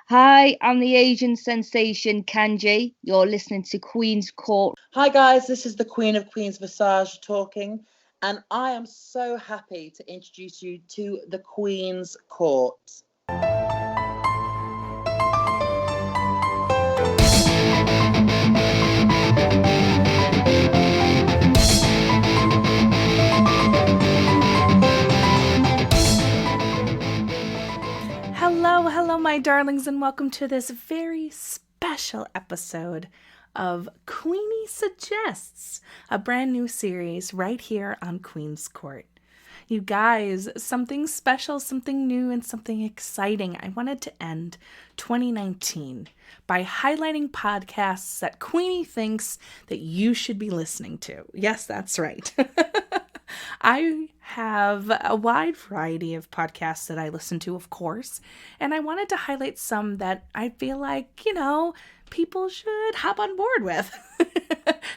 Hi, I'm the Asian sensation Kanji. You're listening to Queen's Court. Hi guys, this is the Queen of Queens Visage talking, and I am so happy to introduce you to the Queen's Court. Hello, my darlings, and welcome to this very special episode of Queeny Suggests, a brand new series right here on Queen's Court. You guys, something special, something new, and something exciting. I wanted to end 2019 by highlighting podcasts that Queenie thinks that you should be listening to. Yes, that's right. I have a wide variety of podcasts that I listen to, of course, and I wanted to highlight some that I feel like, people should hop on board with.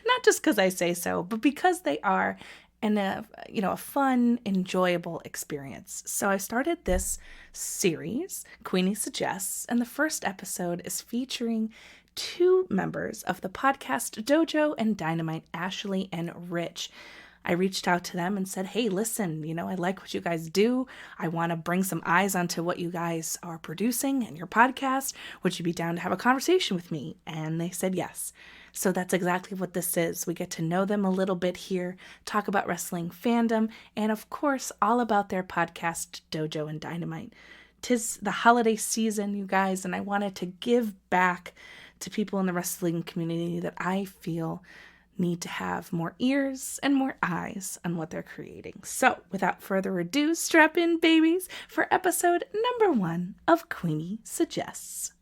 Not just because I say so, but because they are a fun, enjoyable experience. So I started this series, Queeny Suggests, and the first episode is featuring two members of the podcast Dojo and Dynamite, Ashley and Rich. I reached out to them and said, hey, listen, I like what you guys do. I want to bring some eyes onto what you guys are producing and your podcast. Would you be down to have a conversation with me? And they said yes. So that's exactly what this is. We get to know them a little bit here, talk about wrestling fandom, and of course, all about their podcast, Dojo and Dynamite. 'Tis the holiday season, you guys, and I wanted to give back to people in the wrestling community that I feel need to have more ears and more eyes on what they're creating. So, without further ado, strap in, babies, for episode number 1 of Queeny Suggests.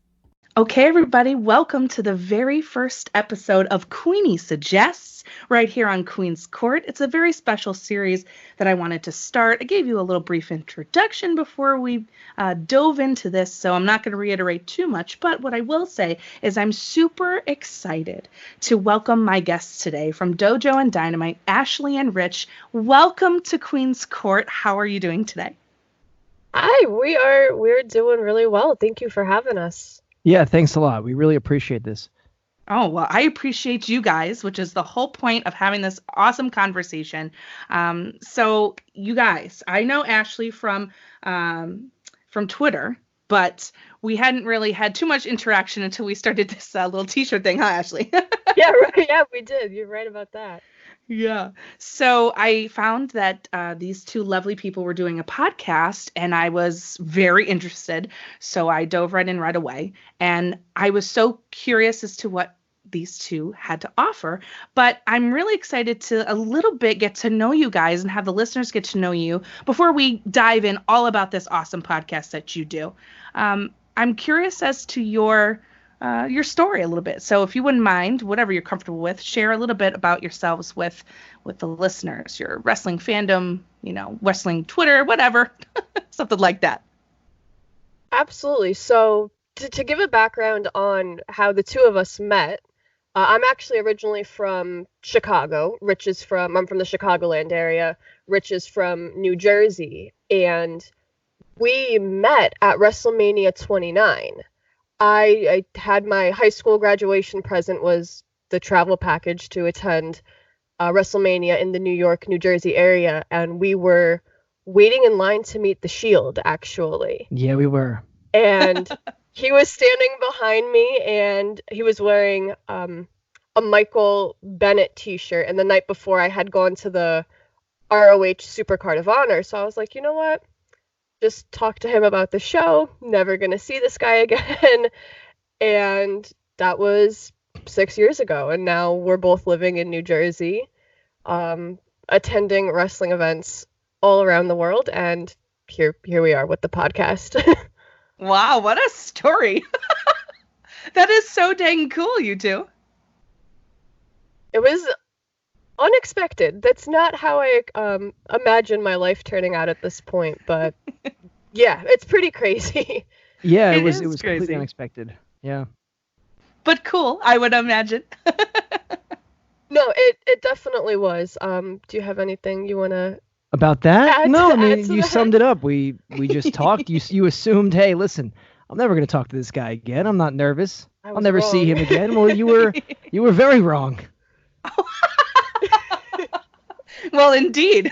Okay, everybody, welcome to the very first episode of Queeny Suggests right here on Queen's Court. It's a very special series that I wanted to start. I gave you a little brief introduction before we dove into this, so I'm not going to reiterate too much, but what I will say is I'm super excited to welcome my guests today from Dojo and Dynamite, Ashley and Rich. Welcome to Queen's Court. How are you doing today? Hi, we're doing really well. Thank you for having us. Yeah, thanks a lot. We really appreciate this. Oh, well, I appreciate you guys, which is the whole point of having this awesome conversation. So you guys, I know Ashley from Twitter, but we hadn't really had too much interaction until we started this little t-shirt thing, huh, Ashley? Yeah, right. Yeah, we did. You're right about that. Yeah. So I found that these two lovely people were doing a podcast, and I was very interested. So I dove right in right away. And I was so curious as to what these two had to offer. But I'm really excited to a little bit get to know you guys and have the listeners get to know you before we dive in all about this awesome podcast that you do. I'm curious as to your story a little bit. So if you wouldn't mind, whatever you're comfortable with, share a little bit about yourselves with the listeners, your wrestling fandom, wrestling Twitter, whatever, something like that. Absolutely. So to give a background on how the two of us met, I'm actually originally from Chicago. I'm from the Chicagoland area. Rich is from New Jersey. And we met at WrestleMania 29. I had my high school graduation present was the travel package to attend WrestleMania in the New York, New Jersey area, and we were waiting in line to meet the Shield, actually. Yeah, we were. And he was standing behind me, and he was wearing a Michael Bennett t-shirt, and the night before I had gone to the ROH Supercard of Honor, so I was like, you know what? Just talk to him about the show, never gonna see this guy again. And that was 6 years ago, and now we're both living in New Jersey, attending wrestling events all around the world, and here we are with the podcast. Wow, what a story. That is so dang cool, you two. It was unexpected. That's not how I imagined my life turning out at this point, but yeah, it's pretty crazy. Yeah, it was crazy. Completely unexpected. Yeah. But cool, I would imagine. No, it definitely was. Do you have anything you want to About that? add No, to- I mean, add to you that? summed it up. We just talked. You assumed, hey, listen, I'm never going to talk to this guy again. I'm not nervous. I I'll was never see wrong. him again. Well, you were very wrong. Well, indeed,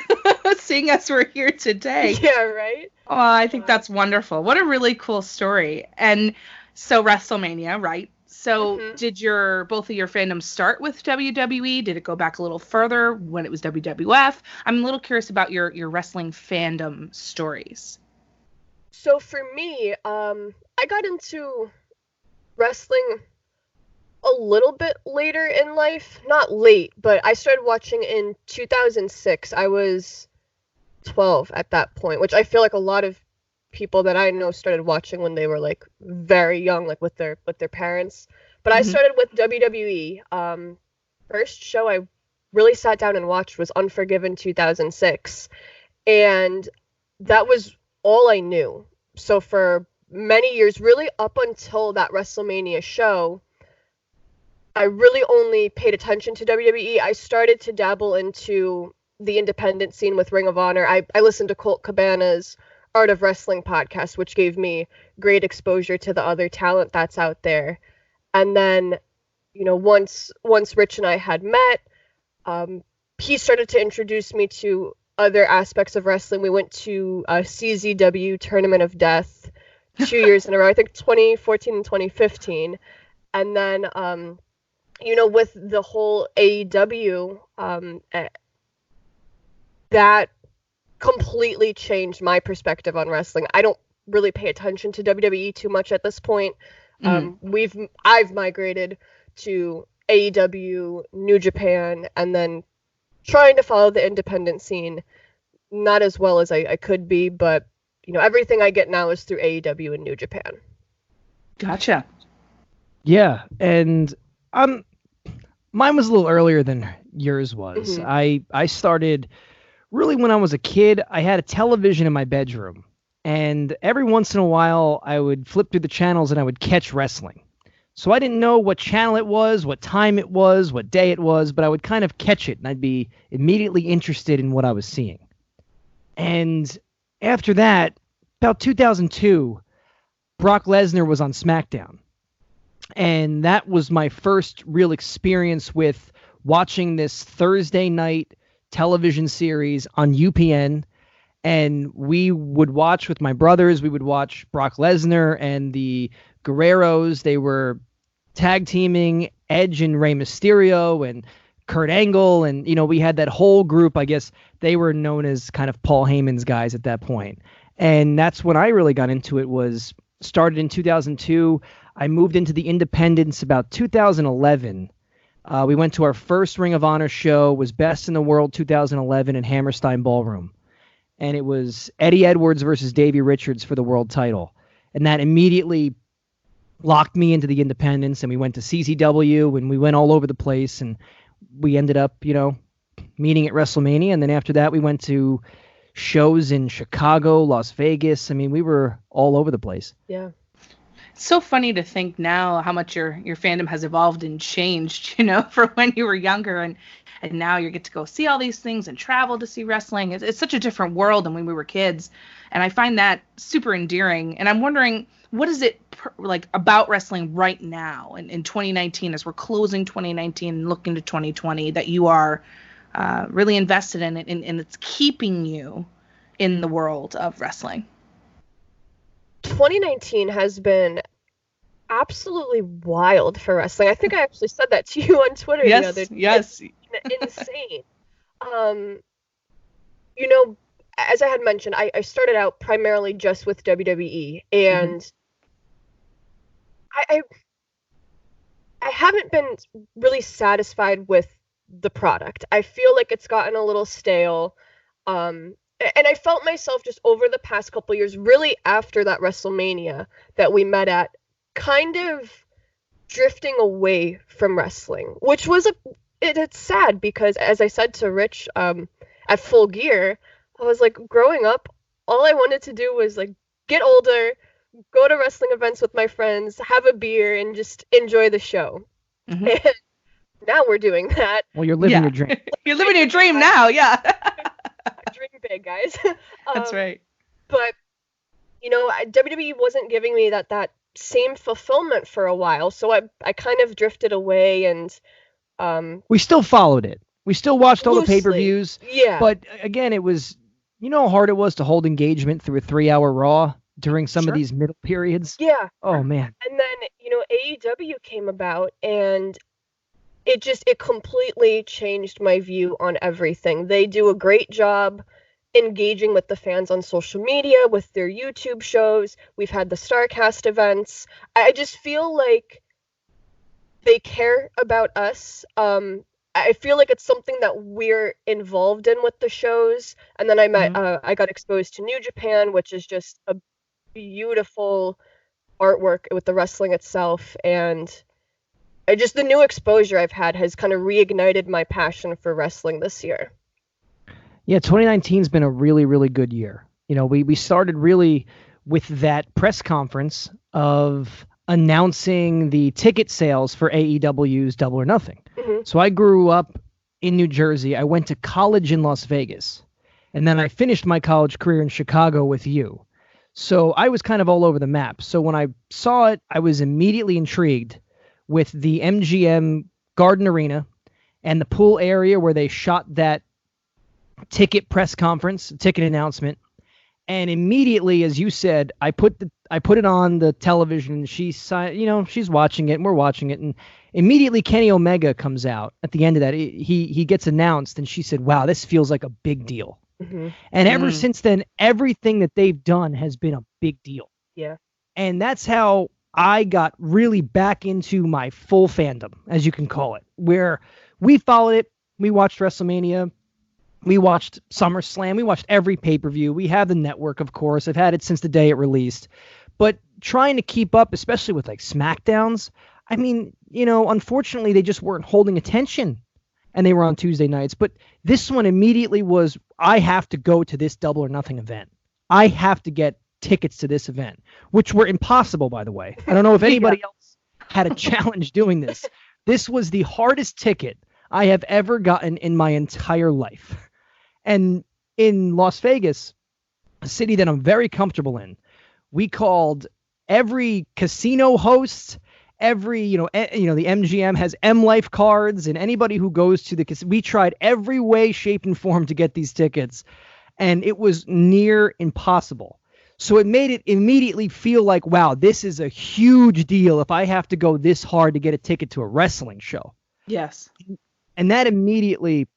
seeing as we're here today. Yeah, right? Oh, I think that's wonderful. What a really cool story. And so WrestleMania, right? So Mhm. did both of your fandoms start with WWE? Did it go back a little further when it was WWF? I'm a little curious about your wrestling fandom stories. So for me, I got into wrestling a little bit later in life. Not late, but I started watching in 2006. I was 12 at that point, which I feel like a lot of people that I know started watching when they were like very young, like with their parents. But I Mhm. started with WWE. First show I really sat down and watched was Unforgiven 2006, and that was all I knew. So for many years, really up until that WrestleMania show, I really only paid attention to WWE. I started to dabble into the independent scene with Ring of Honor. I listened to Colt Cabana's Art of Wrestling podcast, which gave me great exposure to the other talent that's out there. And then, once Rich and I had met, he started to introduce me to other aspects of wrestling. We went to a CZW Tournament of Death 2 years in a row, I think 2014 and 2015. And then, with the whole AEW, that completely changed my perspective on wrestling. I don't really pay attention to WWE too much at this point. I've migrated to AEW, New Japan, and then trying to follow the independent scene, not as well as I could be, but everything I get now is through AEW and New Japan. Gotcha. Yeah, and mine was a little earlier than yours was. Mhm. I started really when I was a kid. I had a television in my bedroom, and every once in a while I would flip through the channels and I would catch wrestling. So I didn't know what channel it was, what time it was, what day it was, but I would kind of catch it and I'd be immediately interested in what I was seeing. And after that, about 2002, Brock Lesnar was on SmackDown. And that was my first real experience with watching this Thursday night television series on UPN. And we would watch with my brothers. We would watch Brock Lesnar and the Guerreros. They were tag teaming Edge and Rey Mysterio and Kurt Angle. And, we had that whole group. I guess they were known as kind of Paul Heyman's guys at that point. And that's when I really got into it. Started in 2002. I moved into the independents about 2011. We went to our first Ring of Honor show, was Best in the World 2011 in Hammerstein Ballroom. And it was Eddie Edwards versus Davey Richards for the world title. And that immediately locked me into the independents, and we went to CZW, and we went all over the place, and we ended up, meeting at WrestleMania. And then after that, we went to shows in Chicago, Las Vegas. I mean, we were all over the place. Yeah. It's so funny to think now how much your fandom has evolved and changed, for when you were younger, and now you get to go see all these things and travel to see wrestling. It's such a different world than when we were kids, and I find that super endearing. And I'm wondering, what is it like about wrestling right now in 2019, as we're closing 2019 and looking to 2020, that you are really invested in it, and it's keeping you in the world of wrestling? 2019 has been absolutely wild for wrestling. I think I actually said that to you on Twitter the other day. Yes. It's insane. As I had mentioned, I started out primarily just with WWE, and I haven't been really satisfied with the product. I feel like it's gotten a little stale. And I felt myself just over the past couple years, really after that WrestleMania that we met at, kind of drifting away from wrestling, which was it's sad because, as I said to Rich at Full Gear, I was like, growing up, all I wanted to do was like get older, go to wrestling events with my friends, have a beer, and just enjoy the show. Mm-hmm. And now we're doing that. Well, you're living your dream. You're living your dream now, yeah. Dream big, guys. That's right. But WWE wasn't giving me that same fulfillment for a while. So I kind of drifted away, and We still followed it. We still watched all the loosely, pay-per-views. yeah. But again, it was, you know how hard it was to hold engagement through a 3-hour Raw during some Sure. of these middle periods? Yeah. Oh, man. And then, AEW came about, and it completely changed my view on everything. They do a great job engaging with the fans on social media, with their YouTube shows. We've had the StarCast events. I just feel like they care about us. I feel like it's something that we're involved in with the shows. And then I got exposed to New Japan, which is just a beautiful artwork with the wrestling itself, and just the new exposure I've had has kind of reignited my passion for wrestling this year. Yeah, 2019's been a really, really good year. We started really with that press conference of announcing the ticket sales for AEW's Double or Nothing. Mm-hmm. So I grew up in New Jersey. I went to college in Las Vegas, and then I finished my college career in Chicago with you. So I was kind of all over the map. So when I saw it, I was immediately intrigued with the MGM Garden Arena and the pool area where they shot that ticket press conference, ticket announcement. And immediately, as you said, I put it on the television, and she's watching it, and we're watching it, and immediately Kenny Omega comes out at the end of that. He gets announced, and she said, "Wow, this feels like a big deal." Mm-hmm. And ever since then, everything that they've done has been a big deal. Yeah. And that's how I got really back into my full fandom, as you can call it, where we followed it. We watched WrestleMania. We watched SummerSlam. We watched every pay-per-view. We have the network, of course. I've had it since the day it released. But trying to keep up, especially with like SmackDowns, I mean, unfortunately, they just weren't holding attention. And they were on Tuesday nights. But this one immediately was, I have to go to this Double or Nothing event. I have to get tickets to this event, which were impossible, by the way. I don't know if anybody else had a challenge doing this. This was the hardest ticket I have ever gotten in my entire life. And in Las Vegas, a city that I'm very comfortable in, we called every casino host, every, the MGM has M Life cards, and anybody who goes to we tried every way, shape, and form to get these tickets, and it was near impossible. So it made it immediately feel like, wow, this is a huge deal if I have to go this hard to get a ticket to a wrestling show. Yes. And that immediately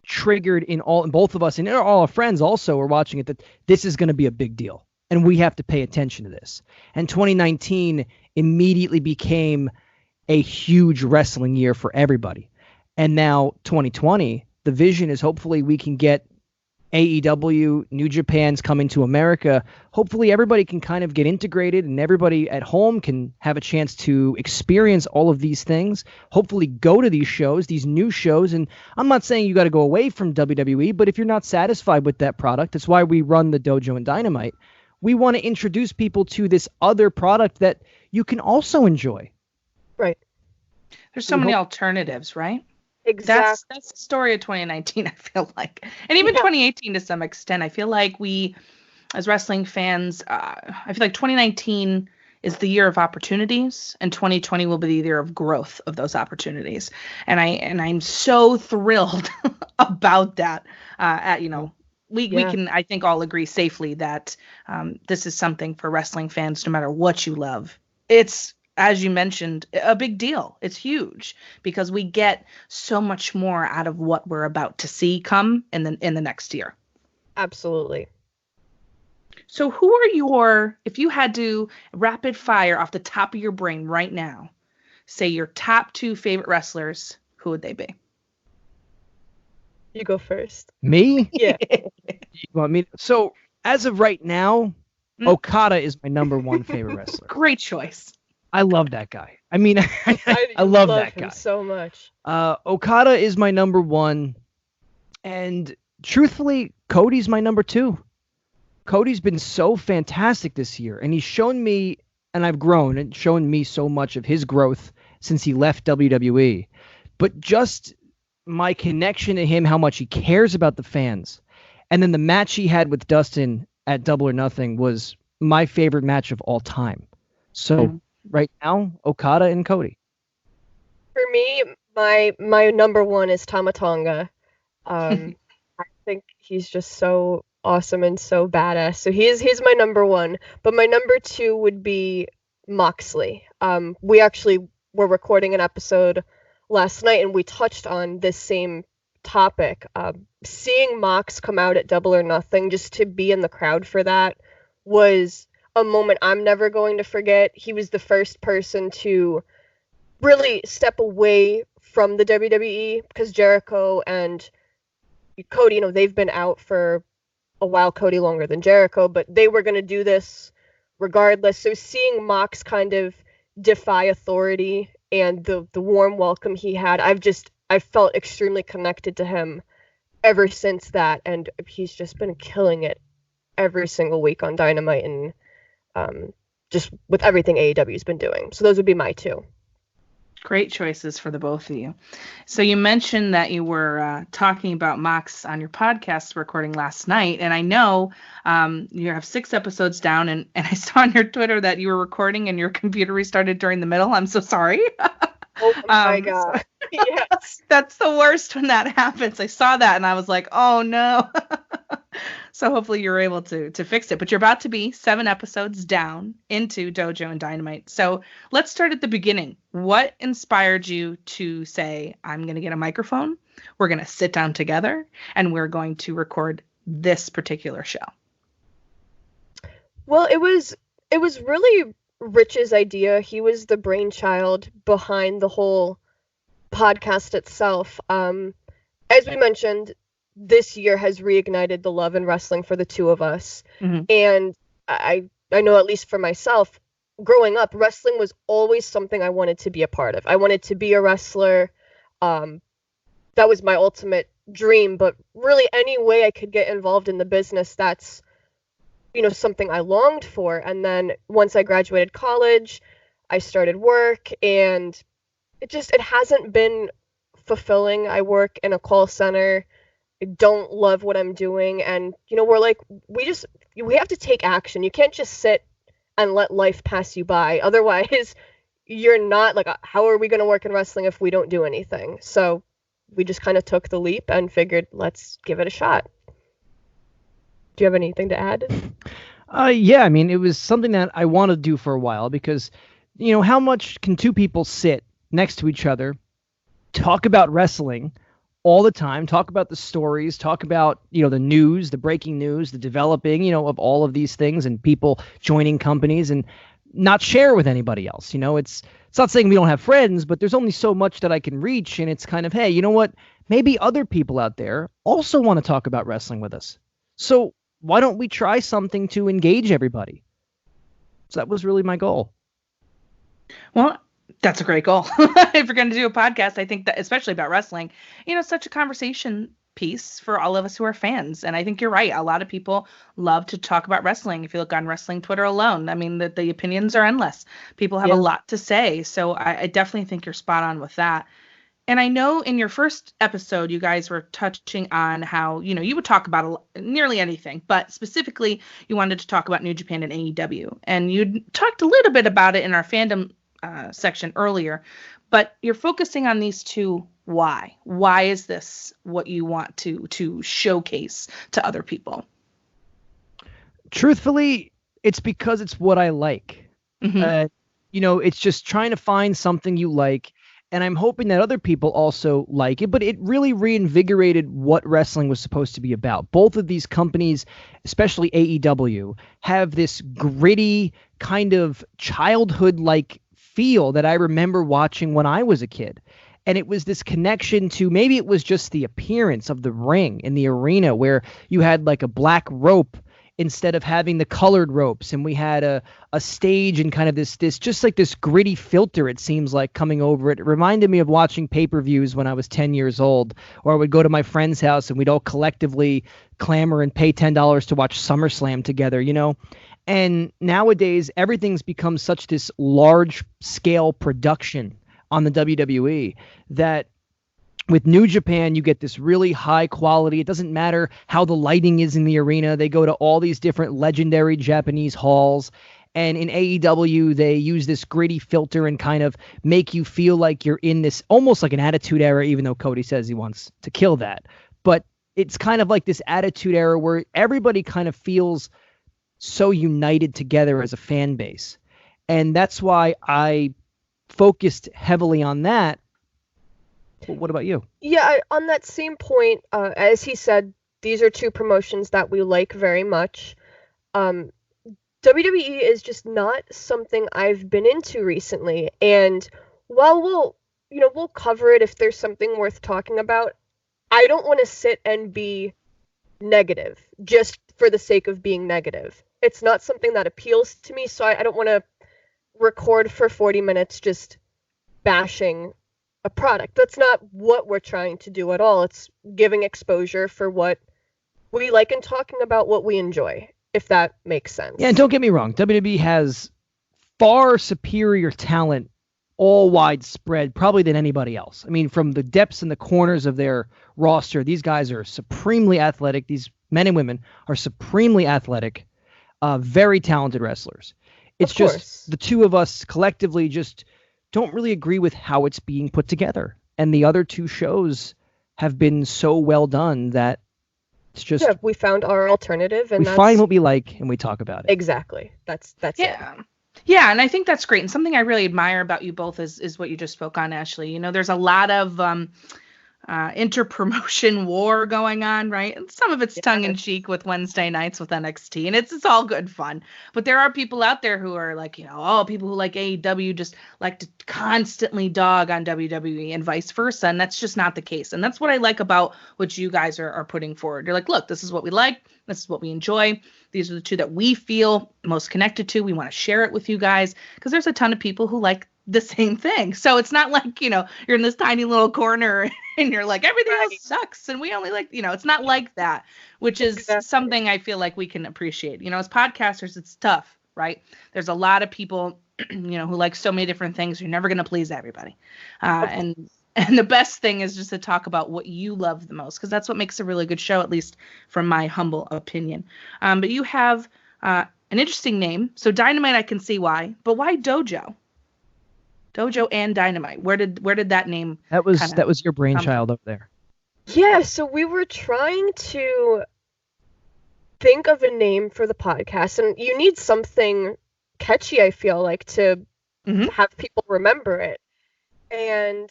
triggered in both of us, and all our friends also were watching it, that this is going to be a big deal, and we have to pay attention to this. And 2019 immediately became a huge wrestling year for everybody. And now 2020, the vision is hopefully we can get AEW, New Japan's coming to America. Hopefully everybody can kind of get integrated, and everybody at home can have a chance to experience all of these things. Hopefully go to these shows, these new shows. And I'm not saying you got to go away from WWE, but if you're not satisfied with that product, that's why we run the Dojo and Dynamite. We want to introduce people to this other product that you can also enjoy. Right. There's so many alternatives, right? Exactly. That's the story of 2019, I feel like. And even 2018 to some extent. I feel like we, as wrestling fans, I feel like 2019 is the year of opportunities, and 2020 will be the year of growth of those opportunities. And I'm so thrilled about that. We can, I think, all agree safely that this is something for wrestling fans, no matter what you love. It's, as you mentioned, a big deal. It's huge because we get so much more out of what we're about to see come in the next year. Absolutely. So who are if you had to rapid fire off the top of your brain right now, say your top 2 favorite wrestlers, who would they be? You go first. Me? Yeah. You want me? So as of right now, Okada is my number 1 favorite wrestler. Great choice. I love that guy. I mean, I love that him guy so much. Okada is my number 1, and truthfully, Cody's my number 2. Cody's been so fantastic this year, and he's shown me, and I've grown, and shown me so much of his growth since he left WWE. But just my connection to him, how much he cares about the fans, and then the match he had with Dustin at Double or Nothing was my favorite match of all time. So right now, Okada and Cody. For me, my number one is Tama Tonga. I think he's just so awesome and so badass. So he's my number one. But my number two would be Moxley. We actually were recording an episode last night and we touched on this same topic. Seeing Mox come out at Double or Nothing, just to be in the crowd for that, was a moment I'm never going to forget. He was the first person to really step away from the WWE, because Jericho and Cody, they've been out for a while. Cody longer than Jericho, but they were going to do this regardless. So seeing Mox kind of defy authority and the warm welcome he had, I felt extremely connected to him ever since that, and he's just been killing it every single week on Dynamite and just with everything AEW's been doing. So those would be my two. Great choices for the both of you. So you mentioned that you were talking about Mox on your podcast recording last night, and I know you have 6 episodes down, and I saw on your Twitter that you were recording and your computer restarted during the middle. I'm so sorry. Oh my God. Yes. That's the worst when that happens. I saw that and I was like, oh no. So hopefully you're able to fix it. But you're about to be 7 episodes down into Dojo and Dynamite. So let's start at the beginning. What inspired you to say, I'm going to get a microphone, we're going to sit down together, and we're going to record this particular show? Well, it was really Rich's idea. He was the brainchild behind the whole podcast itself. As we mentioned, this year has reignited the love in wrestling for the two of us. Mm-hmm. And I know, at least for myself, growing up, wrestling was always something I wanted to be a part of. I wanted to be a wrestler. That was my ultimate dream. But really, any way I could get involved in the business, that's something I longed for. And then once I graduated college, I started work, and it hasn't been fulfilling. I work in a call center. I don't love what I'm doing. And, we're like, we have to take action. You can't just sit and let life pass you by. Otherwise, you're not like, how are we going to work in wrestling if we don't do anything? So we just kind of took the leap and figured, let's give it a shot. Do you have anything to add? Yeah, I mean, it was something that I wanted to do for a while because, how much can two people sit next to each other, talk about wrestling all the time, talk about the stories, talk about, the news, the breaking news, the developing, of all of these things, and people joining companies, and not share with anybody else. It's not saying we don't have friends, but there's only so much that I can reach. And it's kind of, hey, you know what? Maybe other people out there also want to talk about wrestling with us. So why don't we try something to engage everybody? So that was really my goal. Well, that's a great goal. If you're going to do a podcast, I think that, especially about wrestling, such a conversation piece for all of us who are fans. And I think you're right. A lot of people love to talk about wrestling. If you look on wrestling Twitter alone, I mean, the opinions are endless. People have a lot to say. So I definitely think you're spot on with that. And I know in your first episode, you guys were touching on how, you would talk about nearly anything, but specifically you wanted to talk about New Japan and AEW. And you talked a little bit about it in our fandom section earlier, but you're focusing on these two. Why? Why is this what you want to showcase to other people? Truthfully, it's because it's what I like. Mm-hmm. It's just trying to find something you like. And I'm hoping that other people also like it, but it really reinvigorated what wrestling was supposed to be about. Both of these companies, especially AEW, have this gritty kind of childhood-like feel that I remember watching when I was a kid. And it was this connection to, maybe it was just the appearance of the ring in the arena where you had like a black rope instead of having the colored ropes, and we had a stage and kind of this just like this gritty filter, it seems like, coming over it. It reminded me of watching pay-per-views when I was 10 years old, or I would go to my friend's house and we'd all collectively clamor and pay $10 to watch SummerSlam together, And nowadays, everything's become such this large-scale production on the WWE that with New Japan, you get this really high quality. It doesn't matter how the lighting is in the arena. They go to all these different legendary Japanese halls, And in AEW, they use this gritty filter and kind of make you feel like you're in this almost like an attitude era, even though Cody says he wants to kill that. But it's kind of like this attitude era where everybody kind of feels so united together as a fan base. And that's why I focused heavily on that. But what about you? Yeah, on that same point, as he said, these are two promotions that we like very much. WWE is just not something I've been into recently, and while we'll cover it if there's something worth talking about, I don't want to sit and be negative just for the sake of being negative. It's not something that appeals to me, so I don't want to record for 40 minutes just bashing a product. That's not what we're trying to do at all. It's giving exposure for what we like and talking about what we enjoy, if that makes sense. Yeah, and don't get me wrong, WWE has far superior talent, all widespread, probably than anybody else. I mean, from the depths and the corners of their roster, these guys are supremely athletic. These men and women are supremely athletic, very talented wrestlers. It's just the two of us collectively just don't really agree with how it's being put together. And the other two shows have been so well done that it's just we found our alternative, and we find what we like and we talk about it. Exactly. That's it. Yeah, and I think that's great. And something I really admire about you both is what you just spoke on, Ashley. You know, there's a lot of inter-promotion war going on, right? And some of it's tongue-in-cheek with Wednesday nights with NXT, and it's all good fun. But there are people out there who are like, people who like AEW just like to constantly dog on WWE and vice versa, and that's just not the case. And that's what I like about what you guys are putting forward. You're like, look, this is what we like. This is what we enjoy. These are the two that we feel most connected to. We want to share it with you guys because there's a ton of people who like the same thing. So it's not like, you're in this tiny little corner and you're like, everything else sucks and we only like, it's not like that, which is something I feel like we can appreciate. As podcasters, it's tough, right? There's a lot of people, who like so many different things. You're never going to please everybody. And the best thing is just to talk about what you love the most, because that's what makes a really good show, at least from my humble opinion. But you have an interesting name. So Dynamite, I can see why, but why Dojo? Dojo and Dynamite. Where did that name? That was your brainchild over there. Yeah, so we were trying to think of a name for the podcast, and you need something catchy, I feel like, to have people remember it. And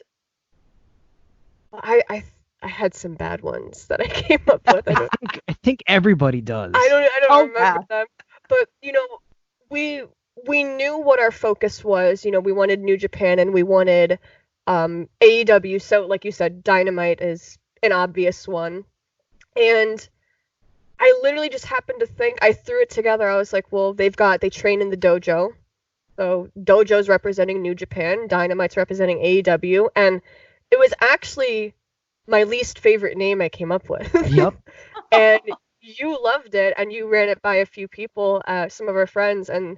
I had some bad ones that I came up with. I think everybody does. I don't remember them. But we knew what our focus was. We wanted New Japan and we wanted AEW. So like you said, Dynamite is an obvious one. And I literally just happened to think, I threw it together. I was like, well, they train in the dojo. So Dojo's representing New Japan, Dynamite's representing AEW, and it was actually my least favorite name I came up with. Yep. And you loved it, and you ran it by a few people, some of our friends, and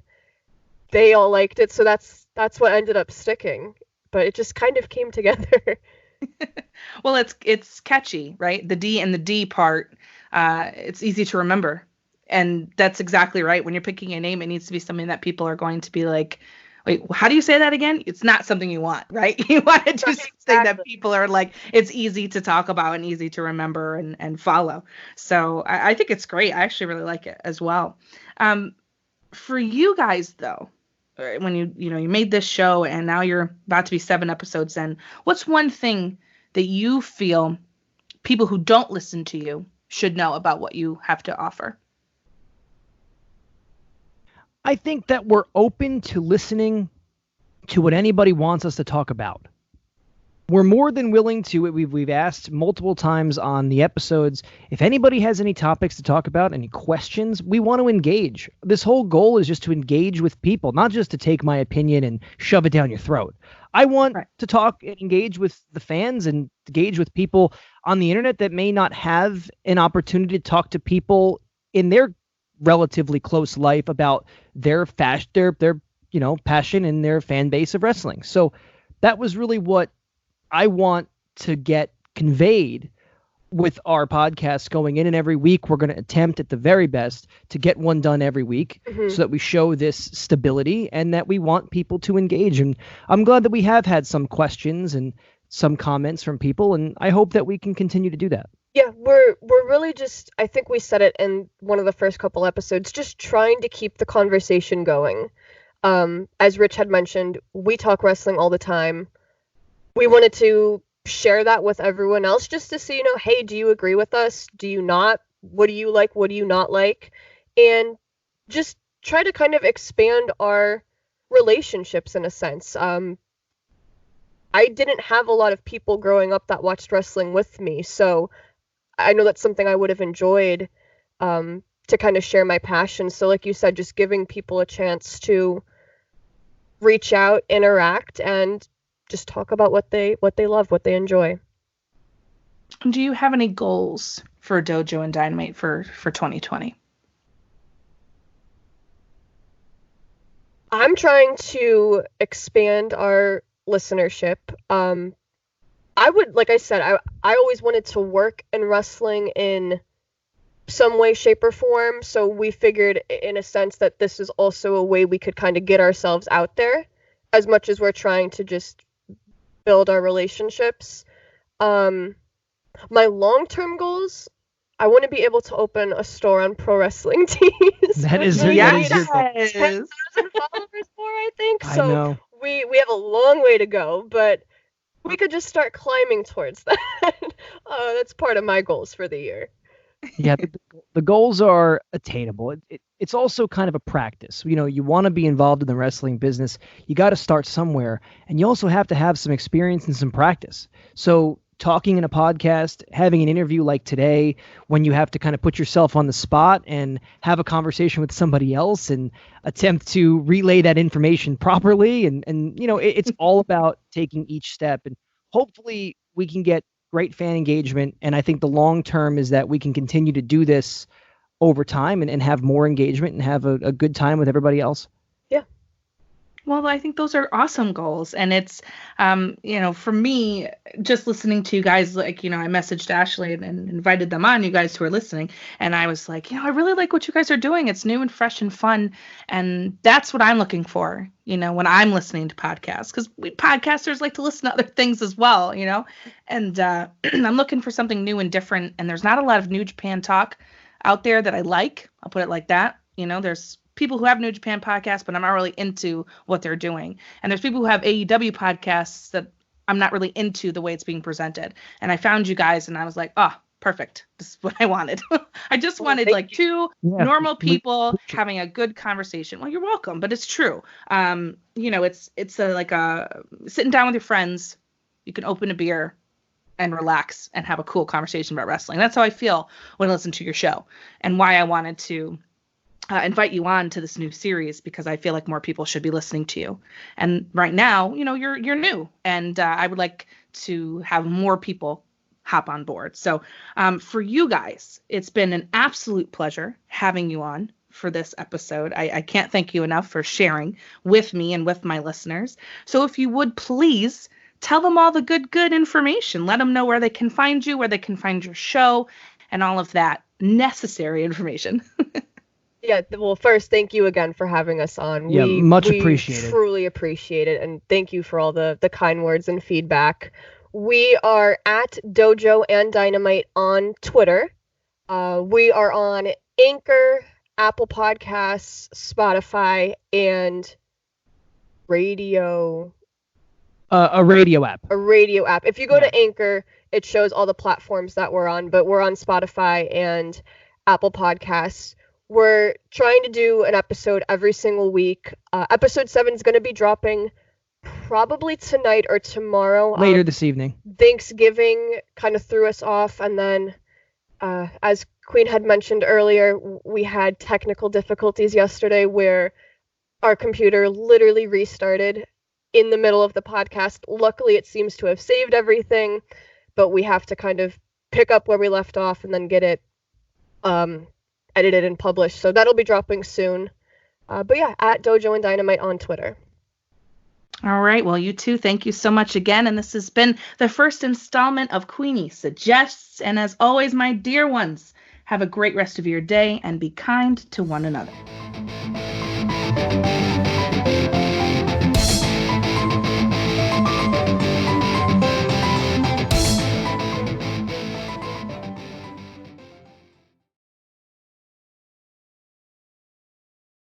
they all liked it. So that's what ended up sticking. But it just kind of came together. Well, it's catchy, right? The D and the D part, it's easy to remember. And that's exactly right. When you're picking a name, it needs to be something that people are going to be like, wait, how do you say that again? It's not something you want, right? You want to just say that people are like, it's easy to talk about and easy to remember and follow. So I think it's great. I actually really like it as well. For you guys, though, when you made this show and now you're about to be 7 episodes in, what's one thing that you feel people who don't listen to you should know about what you have to offer? I think that we're open to listening to what anybody wants us to talk about. We're more than willing to. We've asked multiple times on the episodes, if anybody has any topics to talk about, any questions, we want to engage. This whole goal is just to engage with people, not just to take my opinion and shove it down your throat. I want to talk and engage with the fans and engage with people on the internet that may not have an opportunity to talk to people in their relatively close life about their passion and their fan base of wrestling. So that was really what I want to get conveyed with our podcast going in, and every week we're going to attempt at the very best to get one done every week so that we show this stability and that we want people to engage. And I'm glad that we have had some questions and some comments from people, and I hope that we can continue to do that. Yeah, we're really just, I think we said it in one of the first couple episodes, just trying to keep the conversation going. As Rich had mentioned, we talk wrestling all the time. We wanted to share that with everyone else just to see, hey, do you agree with us? Do you not? What do you like? What do you not like? And just try to kind of expand our relationships in a sense. I didn't have a lot of people growing up that watched wrestling with me, so I know that's something I would have enjoyed to kind of share my passion. So like you said, just giving people a chance to reach out, interact, and just talk about what they love, what they enjoy. Do you have any goals for Dojo and Dynamite for 2020? I'm trying to expand our listenership. I would, like I said, I always wanted to work in wrestling in some way, shape, or form. So we figured in a sense that this is also a way we could kind of get ourselves out there as much as we're trying to just build our relationships. My long-term goals, I want to be able to open a store on Pro Wrestling Tees. That is your your goal. 10,000 followers for, I think. I So know. we have a long way to go, but we could just start climbing towards that. That's part of my goals for the year. Yeah, the goals are attainable. It's also kind of a practice. You want to be involved in the wrestling business. You got to start somewhere, and you also have to have some experience and some practice. So talking in a podcast, having an interview like today, when you have to kind of put yourself on the spot and have a conversation with somebody else and attempt to relay that information properly. And it's all about taking each step. And hopefully we can get great fan engagement. And I think the long term is that we can continue to do this over time and have more engagement and have a good time with everybody else. Well, I think those are awesome goals. And it's, for me, just listening to you guys, like, I messaged Ashley and invited them on, you guys who are listening. And I was like, I really like what you guys are doing. It's new and fresh and fun. And that's what I'm looking for, when I'm listening to podcasts, because we podcasters like to listen to other things as well, and I'm looking for something new and different. And there's not a lot of New Japan talk out there that I like. I'll put it like that. There's people who have New Japan podcasts, but I'm not really into what they're doing. And there's people who have AEW podcasts that I'm not really into the way it's being presented. And I found you guys and I was like, oh, perfect. This is what I wanted. I just wanted like two normal people having a good conversation. Well, you're welcome, but it's true. It's like a sitting down with your friends. You can open a beer and relax and have a cool conversation about wrestling. That's how I feel when I listen to your show, and why I wanted to invite you on to this new series, because I feel like more people should be listening to you. And right now, you're new, and I would like to have more people hop on board. So for you guys, it's been an absolute pleasure having you on for this episode. I can't thank you enough for sharing with me and with my listeners. So if you would please tell them all the good information. Let them know where they can find you, where they can find your show, and all of that necessary information. Yeah, well, first, thank you again for having us on. Yeah, much appreciated. We truly appreciate it, and thank you for all the kind words and feedback. We are at Dojo and Dynamite on Twitter. We are on Anchor, Apple Podcasts, Spotify, and radio. A radio app. A radio app. If you go to Anchor, it shows all the platforms that we're on, but we're on Spotify and Apple Podcasts. We're trying to do an episode every single week. Episode 7 is going to be dropping probably tonight or tomorrow. Later this evening. Thanksgiving kind of threw us off. And then, as Queen had mentioned earlier, we had technical difficulties yesterday where our computer literally restarted in the middle of the podcast. Luckily, it seems to have saved everything, but we have to kind of pick up where we left off and then get it edited and published. So that'll be dropping soon. But yeah, at Dojo and Dynamite on Twitter. All right. Well, you too. Thank you so much again. And this has been the first installment of Queeny Suggests. And as always, my dear ones, have a great rest of your day and be kind to one another.